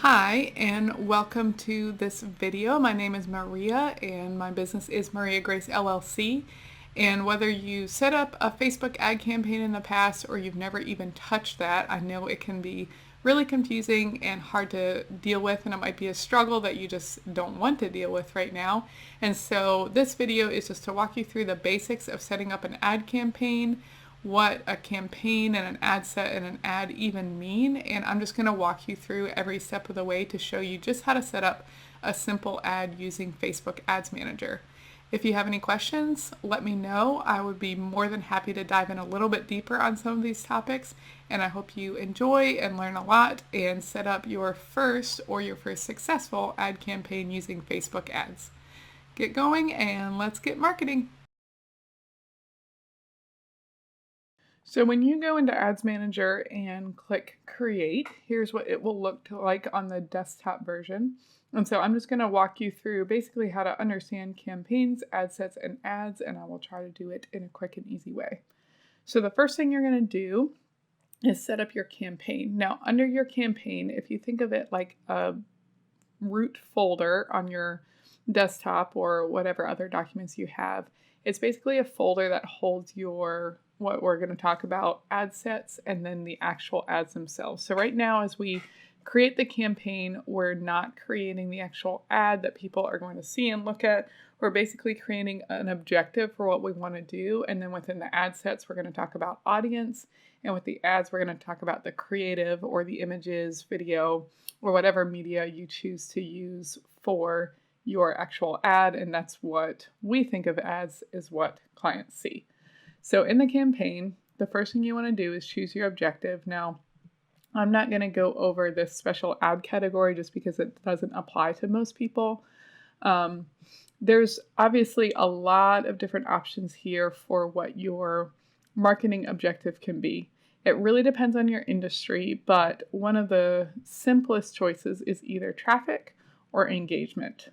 Hi, and welcome to this video. My name is Maria, and my business is Maria Grace LLC. And whether you set up a Facebook ad campaign in the past or you've never even touched that, I know it can be really confusing and hard to deal with, and it might be a struggle that you just don't want to deal with right now. And so this video is just to walk you through the basics of setting up an ad campaign, what a campaign and an ad set and an ad even mean, and I'm just going to walk you through every step of the way to show you just how to set up a simple ad using Facebook Ads Manager. If you have any questions, let me know. I would be more than happy to dive in a little bit deeper on some of these topics, and I hope you enjoy and learn a lot and set up your first successful ad campaign using Facebook ads. Get going and let's get marketing. So when you go into Ads Manager and click Create, here's what it will look like on the desktop version. And so I'm just going to walk you through basically how to understand campaigns, ad sets, and ads, and I will try to do it in a quick and easy way. So the first thing you're going to do is set up your campaign. Now, under your campaign, if you think of it like a root folder on your desktop or whatever other documents you have, it's basically a folder that holds your what we're going to talk about, ad sets, and then the actual ads themselves. So right now, as we create the campaign, we're not creating the actual ad that people are going to see and look at. We're basically creating an objective for what we want to do. And then within the ad sets, we're going to talk about audience. And with the ads, we're going to talk about the creative or the images, video, or whatever media you choose to use for your actual ad. And that's what we think of as is what clients see. So in the campaign, the first thing you want to do is choose your objective. Now, I'm not going to go over this special ad category just because it doesn't apply to most people. There's obviously a lot of different options here for what your marketing objective can be. It really depends on your industry, but one of the simplest choices is either traffic or engagement.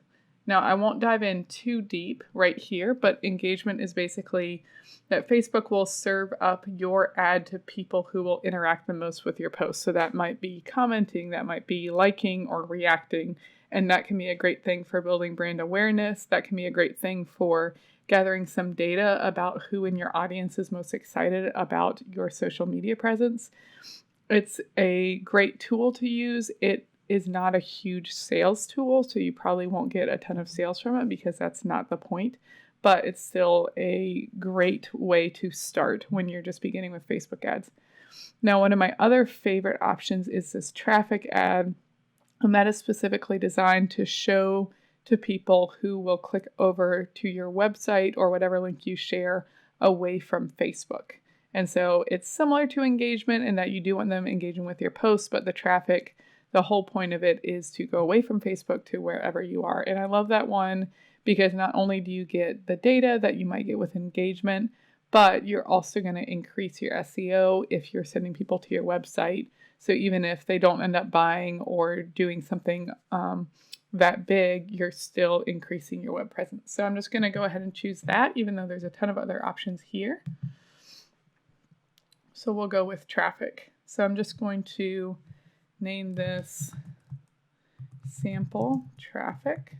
Now, I won't dive in too deep right here, but engagement is basically that Facebook will serve up your ad to people who will interact the most with your post. So that might be commenting, that might be liking or reacting, and that can be a great thing for building brand awareness. That can be a great thing for gathering some data about who in your audience is most excited about your social media presence. It's a great tool to use. It is not a huge sales tool, so you probably won't get a ton of sales from it because that's not the point, but it's still a great way to start when you're just beginning with Facebook ads. Now, one of my other favorite options is this traffic ad, and that is specifically designed to show to people who will click over to your website or whatever link you share away from Facebook. And so it's similar to engagement in that you do want them engaging with your posts, but the whole point of it is to go away from Facebook to wherever you are. And I love that one because not only do you get the data that you might get with engagement, but you're also going to increase your SEO if you're sending people to your website. So even if they don't end up buying or doing something that big, you're still increasing your web presence. So I'm just going to go ahead and choose that, even though there's a ton of other options here. So we'll go with traffic. So I'm just going to name this sample traffic.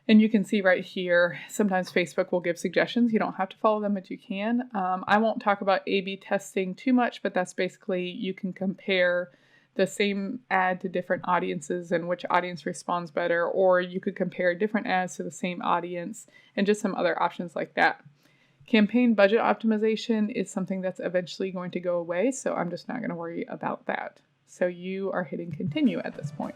And you can see right here, sometimes Facebook will give suggestions. You don't have to follow them, but you can. I won't talk about A/B testing too much, but that's basically you can compare the same ad to different audiences and which audience responds better, or you could compare different ads to the same audience and just some other options like that. Campaign budget optimization is something that's eventually going to go away, so I'm just not going to worry about that. So you are hitting continue at this point.